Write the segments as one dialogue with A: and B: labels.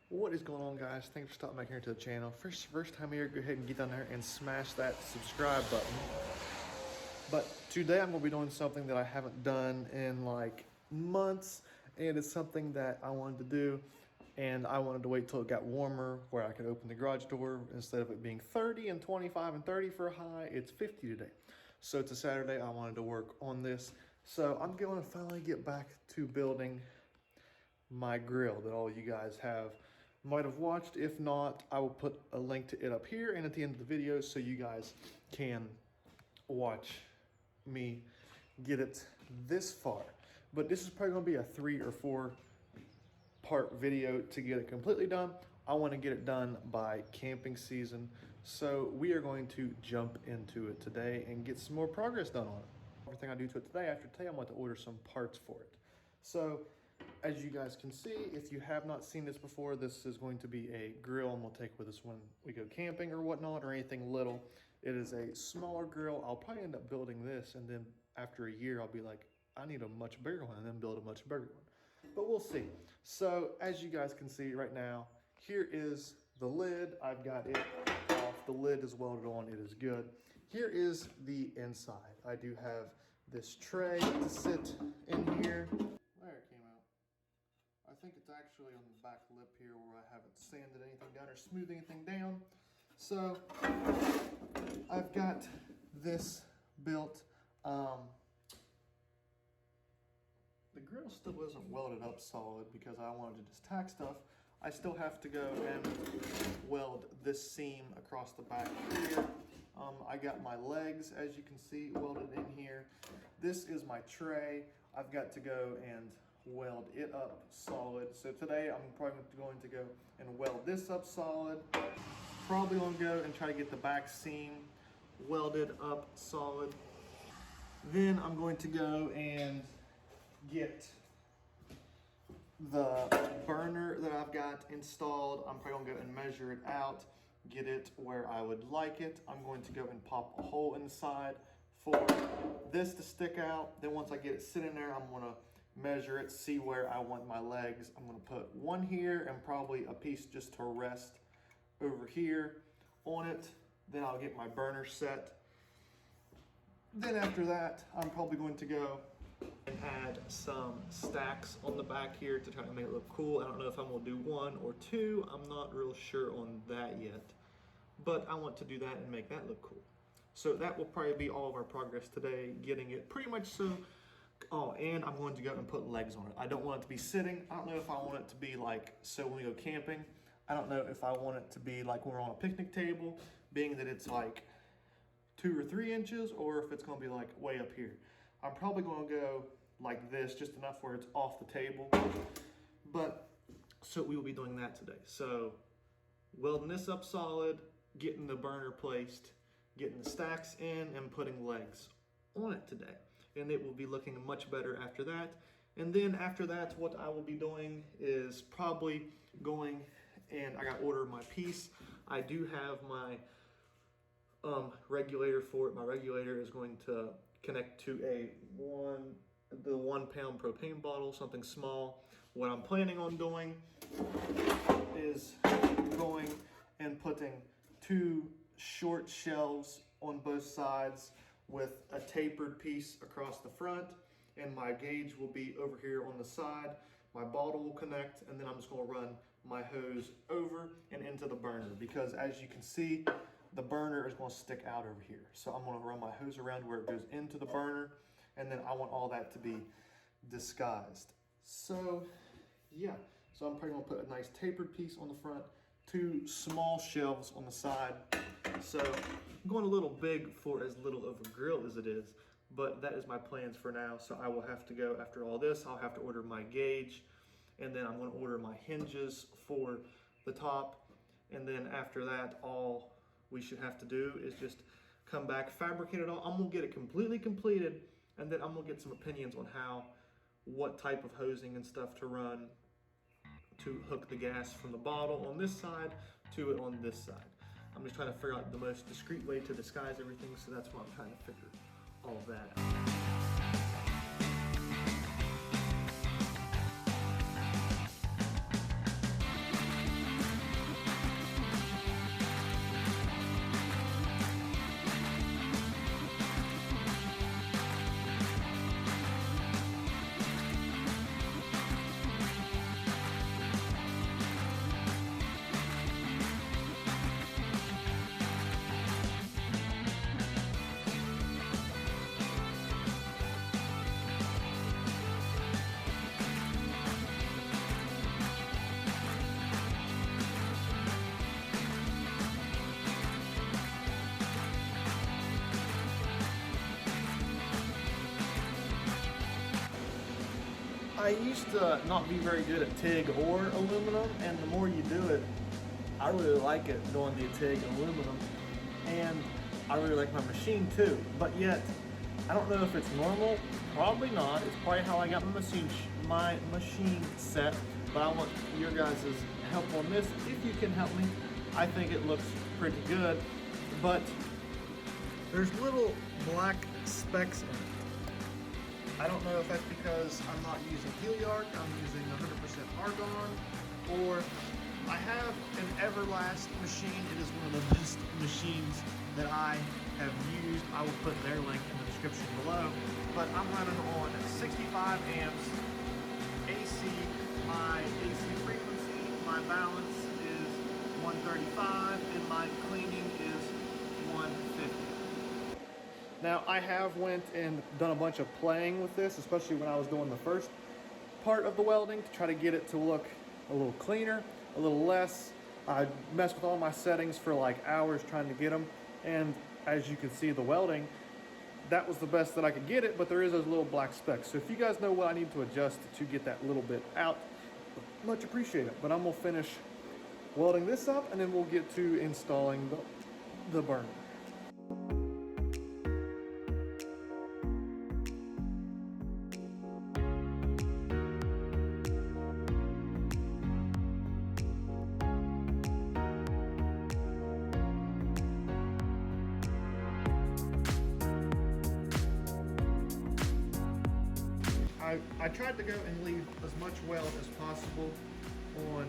A: What is going on, guys? Thanks for stopping back here to the channel. First time here, go ahead and get down there and smash that subscribe button. But today I'm going to be doing something that I haven't done in like months, and it's something that I wanted to do, and I wanted to wait till it got warmer where I could open the garage door. Instead of it being 30 and 25 and 30 for a high, it's 50 today. So it's a Saturday, I wanted to work on this. So I'm going to finally get back to building my grill that all you guys might have watched. If not, I will put a link to it up here and at the end of the video so you guys can watch me get it this far. But this is probably going to be a 3 or 4 part video to get it completely done. I want to get it done by camping season, so we are going to jump into it today and get some more progress done on it. Everything I do to it today, after today I'm going to order some parts for it. So as you guys can see, if you have not seen this before, this is going to be a grill and we'll take with us when we go camping or whatnot, or anything little. It is a smaller grill. I'll probably end up building this, and then after a year I'll be like, I need a much bigger one, and then build a much bigger one. But we'll see. So as you guys can see right now, here is the lid. I've got it off. The lid is welded on. It is good. Here is the inside. I do have this tray to sit in here. There it came out. I think it's actually on the back lip here where I haven't sanded anything down or smoothed anything down. So I've got this built. The grill still isn't welded up solid because I wanted to just tack stuff. I still have to go and weld this seam across the back here. I got my legs, as you can see, welded in here. This is my tray. I've got to go and weld it up solid. So today I'm probably going to go and weld this up solid. Probably going to go and try to get the back seam welded up solid. Then I'm going to go and get the burner that I've got installed. I'm probably gonna go and measure it out, get it where I would like it. I'm going to go and pop a hole inside for this to stick out. Then once I get it sitting there, I'm gonna measure it, see where I want my legs. I'm gonna put one here and probably a piece just to rest over here on it. Then I'll get my burner set. Then after that, I'm probably going to go and add some stacks on the back here to try to make it look cool. I don't know if I'm gonna do 1 or 2. I'm not real sure on that yet, but I want to do that and make that look cool. So that will probably be all of our progress today, getting it pretty much so. Oh, and I'm going to go and put legs on it. I don't want it to be sitting. I don't know if I want it to be like, so when we go camping, I don't know if I want it to be like when we're on a picnic table, being that it's like 2 or 3 inches, or if it's gonna be like way up here. I'm probably going to go like this, just enough where it's off the table. But so we will be doing that today. So welding this up solid, getting the burner placed, getting the stacks in, and putting legs on it today. And it will be looking much better after that. And then after that, what I will be doing is probably going, and I got to order my piece. I do have my regulator for it. My regulator is going to connect to the 1 pound propane bottle, something small. What I'm planning on doing is going and putting 2 short shelves on both sides with a tapered piece across the front, and my gauge will be over here on the side. My bottle will connect, and then I'm just going to run my hose over and into the burner, because as you can see, the burner is going to stick out over here. So I'm going to run my hose around where it goes into the burner, and then I want all that to be disguised. So yeah, so I'm probably going to put a nice tapered piece on the front, 2 small shelves on the side. So I'm going a little big for as little of a grill as it is, but that is my plans for now. So I will have to go, after all this, I'll have to order my gauge, and then I'm going to order my hinges for the top, and then after that, all we should have to do is just come back, fabricate it all. I'm gonna get it completely completed, and then I'm gonna get some opinions on what type of hosing and stuff to run to hook the gas from the bottle on this side to it on this side. I'm just trying to figure out the most discreet way to disguise everything, so that's why I'm trying to figure all of that out. I used to not be very good at TIG or aluminum, and the more you do it, I really like it doing the TIG aluminum, and I really like my machine too. But yet, I don't know if it's normal. Probably not. It's probably how I got my machine set. But I want your guys' help on this. If you can help me, I think it looks pretty good. But there's little black specks in it. I don't know if that's because I'm not using Heliarc, I'm using 100% argon, or I have an Everlast machine. It is one of the best machines that I have used. I will put their link in the description below. But I'm running on 65 amps AC. My AC frequency, my balance is 135, and my cleaning is 150. Now, I have went and done a bunch of playing with this, especially when I was doing the first part of the welding to try to get it to look a little cleaner, a little less. I messed with all my settings for like hours trying to get them, and as you can see, the welding, that was the best that I could get it, but there is those little black specks. So if you guys know what I need to adjust to get that little bit out, much appreciated. But I'm gonna finish welding this up, and then we'll get to installing the burner. I tried to go and leave as much weld as possible on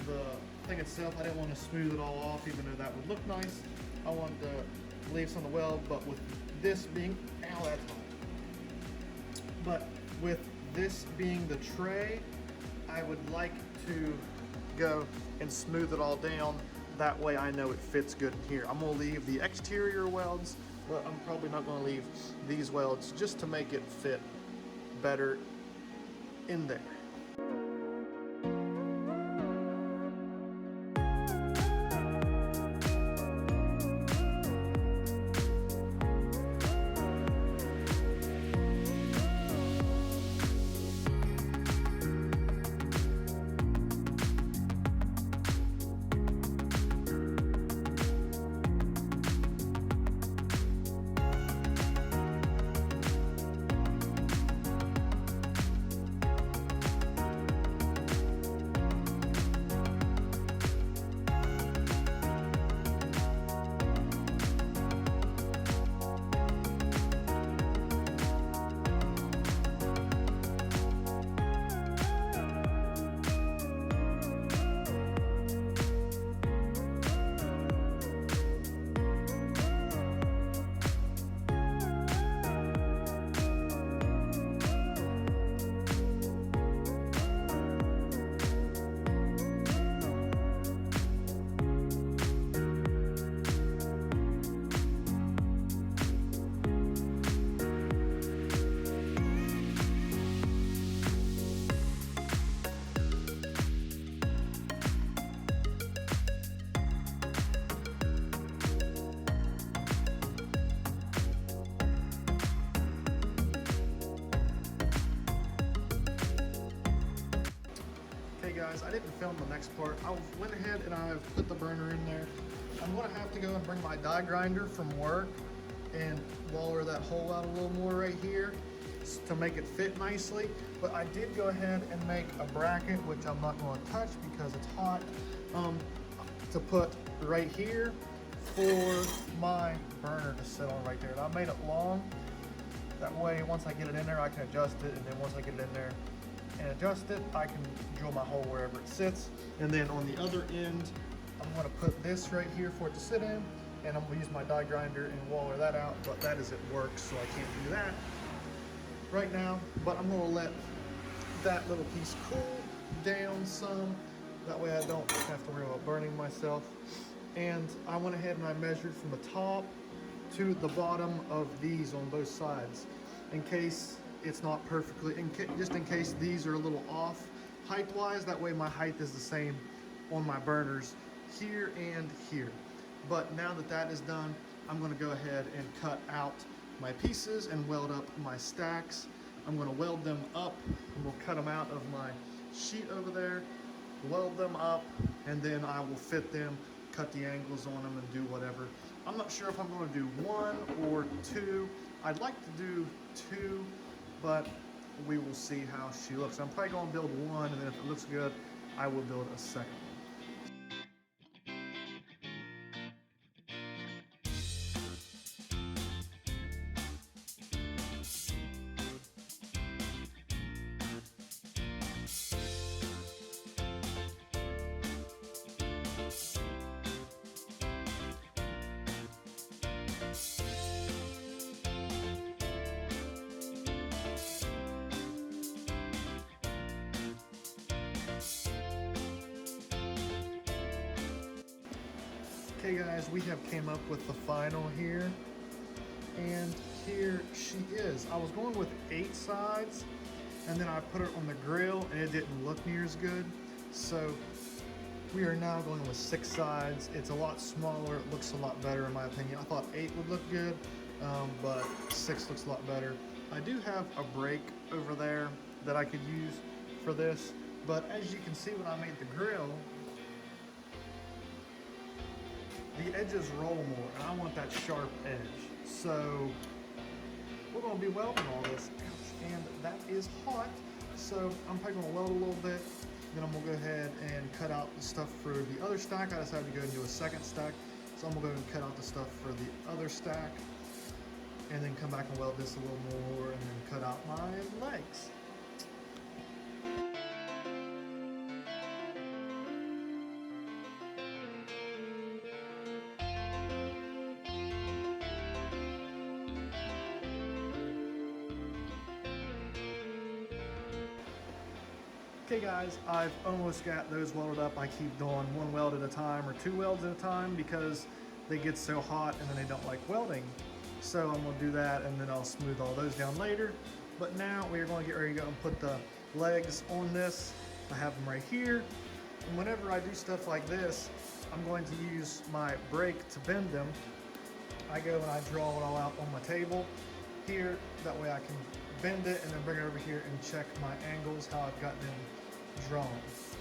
A: the thing itself. I didn't want to smooth it all off, even though that would look nice. I wanted to leave some of the weld, but with this being, ow, that's hot. But with this being the tray, I would like to go and smooth it all down. That way I know it fits good in here. I'm gonna leave the exterior welds, but I'm probably not gonna leave these welds just to make it fit better in there. Guys, I didn't film the next part. I went ahead and I've put the burner in there. I'm gonna have to go and bring my die grinder from work and waller that hole out a little more right here to make it fit nicely. But I did go ahead and make a bracket, which I'm not going to touch because it's hot, to put right here for my burner to sit on right there. And I made it long. That way, once I get it in there, I can adjust it, and then once I get it in there and adjust it, I can drill my hole wherever it sits. And then on the other end, I'm gonna put this right here for it to sit in, and I'm gonna use my die grinder and waller that out, but that is at work, so I can't do that right now. But I'm gonna let that little piece cool down some. That way I don't have to worry about burning myself. And I went ahead and I measured from the top to the bottom of these on both sides, in case it's not perfectly, just in case these are a little off height-wise. That way my height is the same on my burners here and here. But now that that is done, I'm gonna go ahead and cut out my pieces and weld up my stacks. I'm gonna weld them up, and we'll cut them out of my sheet over there, weld them up, and then I will fit them, cut the angles on them, and do whatever. I'm not sure if I'm gonna do one or two. I'd like to do two, but we will see how she looks. I'm probably gonna build one, and then if it looks good, I will build a second one. Okay guys, we have came up with the final here, and here she is. I was going with 8 sides, and then I put it on the grill and it didn't look near as good. So we are now going with 6 sides. It's a lot smaller, it looks a lot better in my opinion. I thought 8 would look good, but 6 looks a lot better. I do have a brake over there that I could use for this, but as you can see when I made the grill, the edges roll more, and I want that sharp edge. So we're gonna be welding all this, and that is hot. So I'm probably gonna weld a little bit, then I'm gonna go ahead and cut out the stuff for the other stack. I decided to go and do a second stack. So I'm gonna go and cut out the stuff for the other stack, and then come back and weld this a little more, and then cut out my legs. Okay guys, I've almost got those welded up. I keep doing 1 weld at a time or 2 welds at a time because they get so hot and then they don't like welding. So I'm gonna do that, and then I'll smooth all those down later. But now we're gonna get ready to go and put the legs on this. I have them right here. And whenever I do stuff like this, I'm going to use my brake to bend them. I go and I draw it all out on my table here. That way I can bend it and then bring it over here and check my angles, how I've got them drawn.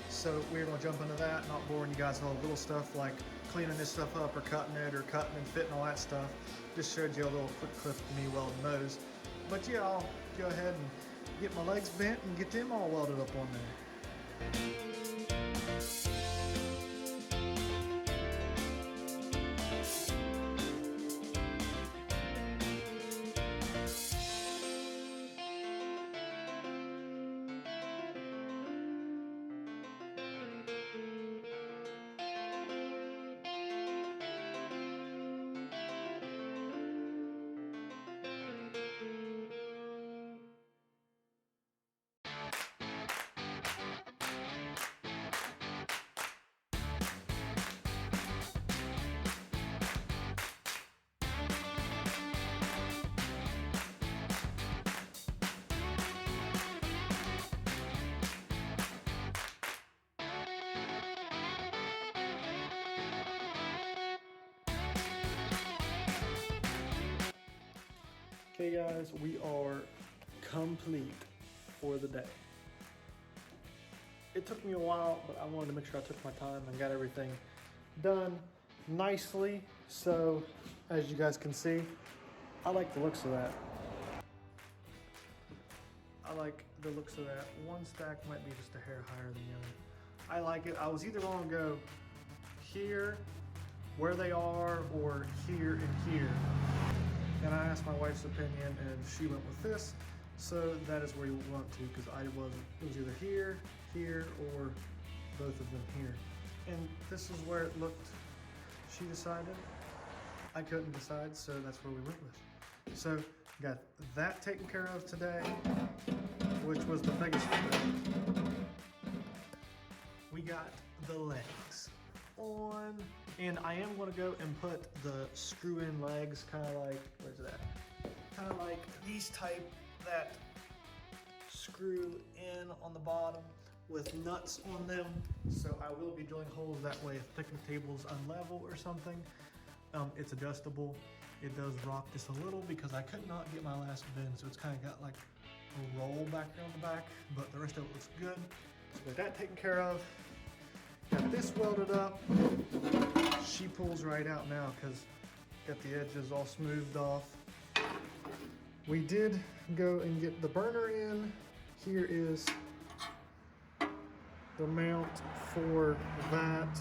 A: So we're gonna jump into that, not boring you guys with all the little stuff like cleaning this stuff up or cutting it or cutting and fitting all that stuff. Just showed you a little quick clip of me welding those. But yeah, I'll go ahead and get my legs bent and get them all welded up on there. Okay guys, we are complete for the day. It took me a while, but I wanted to make sure I took my time and got everything done nicely. So as you guys can see, I like the looks of that. I like the looks of that. One stack might be just a hair higher than the other. I like it. I was either going to go here, where they are, or here and here. And I asked my wife's opinion, and she went with this. So that is where you want to, because it was either here, here, or both of them here. And this is where it looked, she decided. I couldn't decide, so that's where we went with. So got that taken care of today, which was the biggest thing. We got the legs on, and I am going to go and put the screw-in legs, kind of like, where's it at? Kind of like these type that screw in on the bottom with nuts on them. So I will be drilling holes that way if picnic table's unlevel or something. It's adjustable. It does rock just a little because I could not get my last bend, so it's kind of got like a roll back here on the back, but the rest of it looks good. So got that taken care of. Got this welded up. She pulls right out now because got the edges all smoothed off. We did go and get the burner in. Here is the mount for that.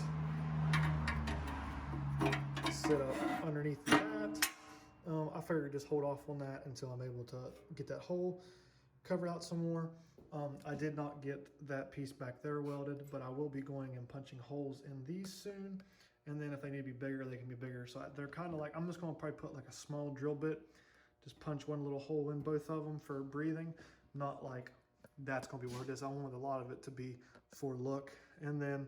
A: Sit up underneath that. I figured just hold off on that until I'm able to get that hole covered out some more. I did not get that piece back there welded, but I will be going and punching holes in these soon. And then if they need to be bigger, they can be bigger. So they're kind of like, I'm just gonna probably put like a small drill bit, just punch one little hole in both of them for breathing. Not like that's gonna be what it is. I wanted a lot of it to be for look. And then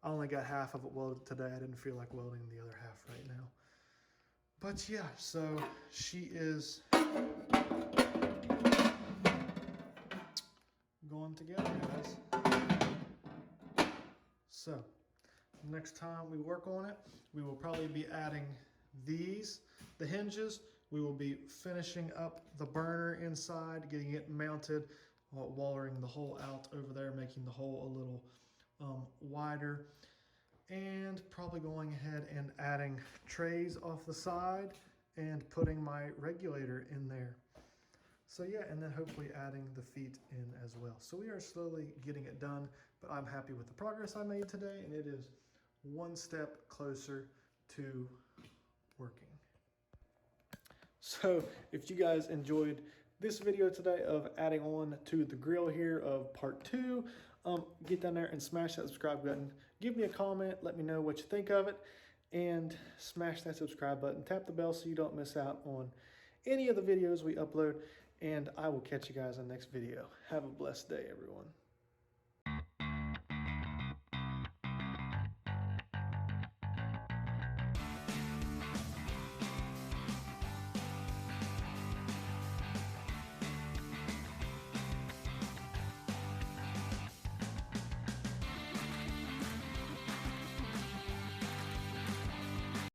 A: I only got half of it welded today. I didn't feel like welding the other half right now. But yeah, so she is going together, guys. So next time we work on it, we will probably be adding the hinges. We will be finishing up the burner inside, getting it mounted, welding the hole out over there, making the hole a little wider, and probably going ahead and adding trays off the side and putting my regulator in there. So yeah, and then hopefully adding the feet in as well. So we are slowly getting it done, but I'm happy with the progress I made today, and it is one step closer to working. So if you guys enjoyed this video today of adding on to the grill here of part 2, get down there and smash that subscribe button. Give me a comment, let me know what you think of it, and smash that subscribe button. Tap the bell so you don't miss out on any of the videos we upload, and I will catch you guys in the next video. Have a blessed day, everyone.